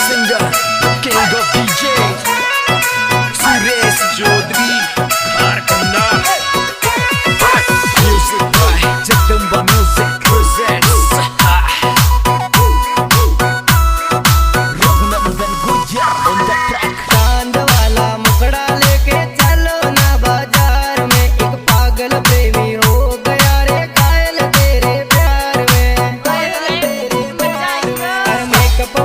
Singer, king of DJ, Suresh Chaudhary, Kharkanda. Music by Jagdamba Music presents Raghunandan Gujjar on the track. चांद वाला मुखड़ा लेके चलो ना बाजार में, एक पागल प्रेमी हो गया रे घायल तेरे प्यार में। मेकअप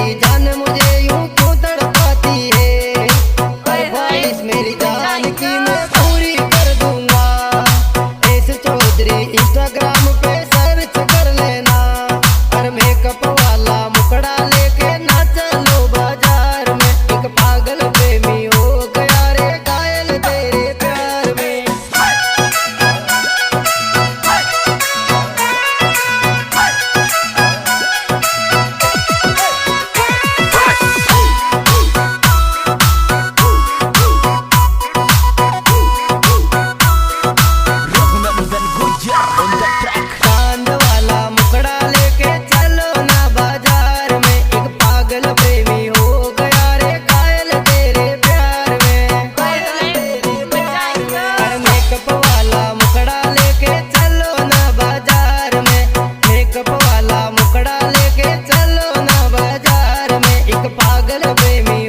मेरी जान मुझे यूं क्यों तड़पाती है। ख्वाहिश मेरी जान की मैं पूरी कर दूंगा। एस चौधरी इंस्टाग्राम पे सर्च कर लेना। और मेकअप वाला मुखड़ा लेके ना चलो बाजार में। एक पागल प्रेमी हो गया रे घायल तेरे प्यार में। Raghunath Gujjar on the track. चांद वाला मुखड़ा लेके चलो ना बाजार में। एक पागल प्रेमी हो गया रे घायल तेरे प्यार में। और मेकअप वाला मुखड़ा लेके चलो ना बाजार में। मेकअप वाला मुखड़ा लेके चलो ना बाजार में। एक पागल प्रेमी